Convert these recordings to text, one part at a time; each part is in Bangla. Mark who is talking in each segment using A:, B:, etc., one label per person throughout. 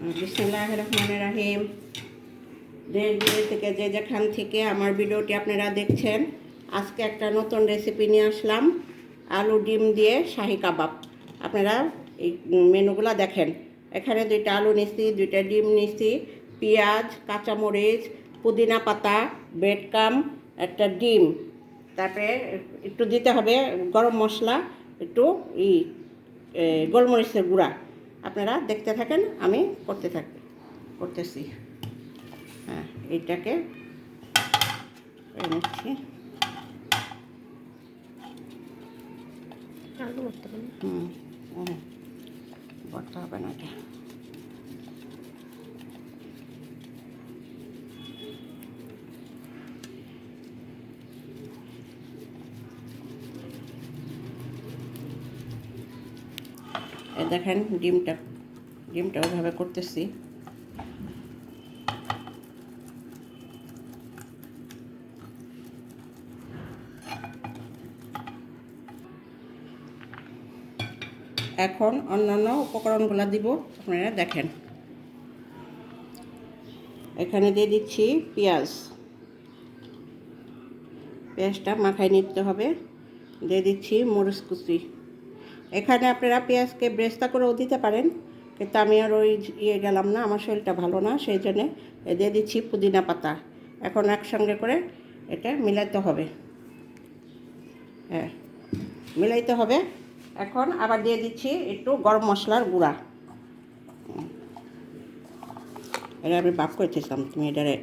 A: বিসমিল্লাহির রহমানির রহিম। দেশ বিদেশ থেকে যে যেখান থেকে আমার ভিডিওটি আপনারা দেখছেন, আজকে একটা নতুন রেসিপি নিয়ে আসলাম, আলু ডিম দিয়ে শাহি কাবাব। আপনারা এই মেনুগুলো দেখেন। এখানে 2টা আলু নিচ্ছি, 2টা ডিম নিচ্ছি, পেঁয়াজ, কাঁচামরিচ, পুদিনা পাতা, ব্রেডক্রাম, একটা ডিম, তারপরে একটু দিতে হবে গরম মশলা, একটু গোলমরিচের গুঁড়া। আপনারা দেখতে থাকেন, আমি করতেছি। হ্যাঁ, এইটাকে নিচ্ছি। ভরতে হবে না এটা। দেখেন ডিমটা ওইভাবে করতেছি। এখন অন্যান্য উপকরণগুলো দিব, আপনারা দেখেন। এখানে দিয়ে দিচ্ছি পেঁয়াজটা মাখায় নিতে হবে। দিয়ে দিচ্ছি মরিচ কুচি। এখানে আপনারা পেঁয়াজকে ব্রেস্তা করেও দিতে পারেন, কিন্তু আমি আর ওই গেলাম না, আমার শরীরটা ভালো না, সেই জন্যে দিয়ে দিচ্ছি পুদিনা পাতা। এখন একসঙ্গে করে এটা মিলাইতে হবে। হ্যাঁ, মিলাইতে হবে। এখন আবার দিয়ে দিচ্ছি একটু গরম মশলার গুঁড়া। এটা আমি বাপ করতেছিলাম, তুমি এটারে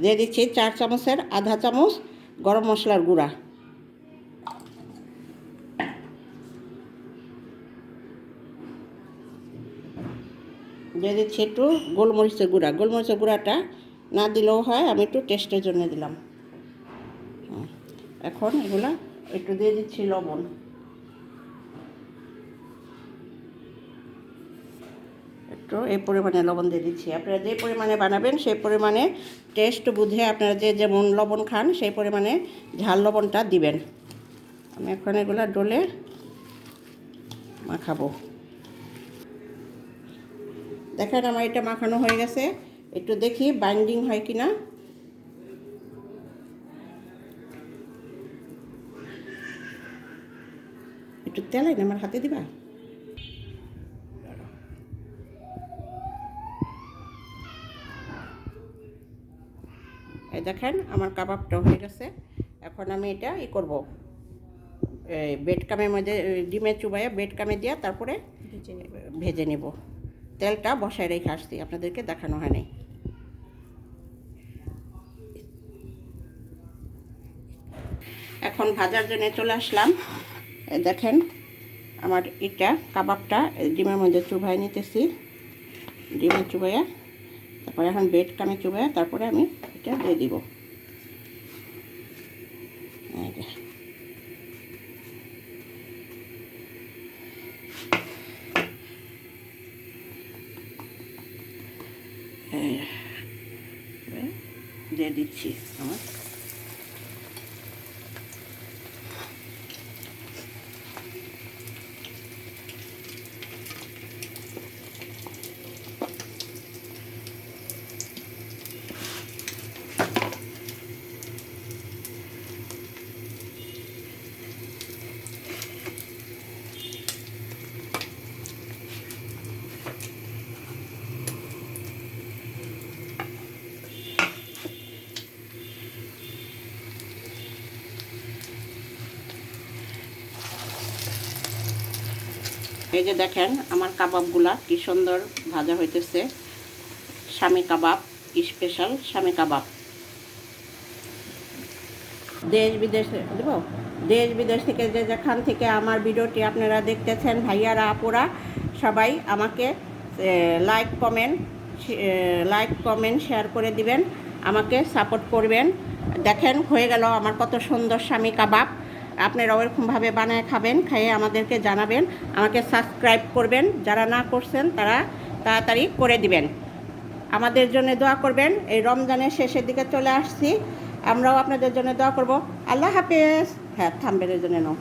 A: দিয়ে দিচ্ছি 4 চামচের আধা চামচ গরম মশলার গুঁড়া। দিয়ে দিচ্ছি একটু গোলমরিচের গুঁড়াটা না দিলেও হয়, আমি একটু টেস্টের জন্য দিলাম। এখন এগুলা একটু দিয়ে দিচ্ছি লবণ। একটু এই পরিমাণে লবণ দিয়ে দিচ্ছি। আপনারা যে পরিমাণে বানাবেন সেই পরিমাণে টেস্ট বুঝে আপনারা যে যেমন লবণ খান সেই পরিমাণে ঝাল লবণটা দিবেন। আমি এখন এগুলা ডলে মাখাবো। দেখেন আমার এটা মাখানো হয়ে গেছে। একটু দেখি বাইন্ডিং হয় কি না। একটু তেল আমার হাতে দিবা। এই দেখেন আমার কাবাবটা হয়ে গেছে। এখন আমি এটা করব, বেডকামের মধ্যে ডিমের চুবাইয়া বেডকামে দিয়া তারপরে ভেজে নেব। তেলটা বসায় রেখে আসছি, আপনাদেরকে দেখানো হয় নাই। এখন ভাজার জন্য চলে আসলাম। দেখেন আমার এটা কাবাবটা ডিমের মধ্যে চুবাই নিতেছি, ডিমের চুবাইয়া তারপরে এখন বেডকামে চুবাইয়া তারপরে আমি এটা দিয়ে দিব। দিয়ে দিচ্ছি আমার। এই যে দেখেন আমার কাবাবগুলা কি সুন্দর ভাজা হইতেছে। স্বামী কাবাব, স্পেশাল স্বামী কাবাব। দেশ বিদেশ দেব, দেশ বিদেশ থেকে যে যেখান থেকে আমার ভিডিওটি আপনারা দেখতেছেন, ভাইয়ারা আপুরা সবাই আমাকে লাইক কমেন্ট শেয়ার করে দিবেন, আমাকে সাপোর্ট করবেন। দেখেন হয়ে গেল আমার কত সুন্দর স্বামী কাবাব। আপনারা ওরকমভাবে বানায় খাবেন, খেয়ে আমাদেরকে জানাবেন। আমাকে সাবস্ক্রাইব করবেন, যারা না করছেন তারা তাড়াতাড়ি করে দিবেন। আমাদের জন্য দোয়া করবেন। এই রমজানের শেষের দিকে চলে আসছি, আমরাও আপনাদের জন্য দোয়া করব। আল্লাহ হাফেজ। হ্যাঁ, থাম্বেলের জন্য নাও।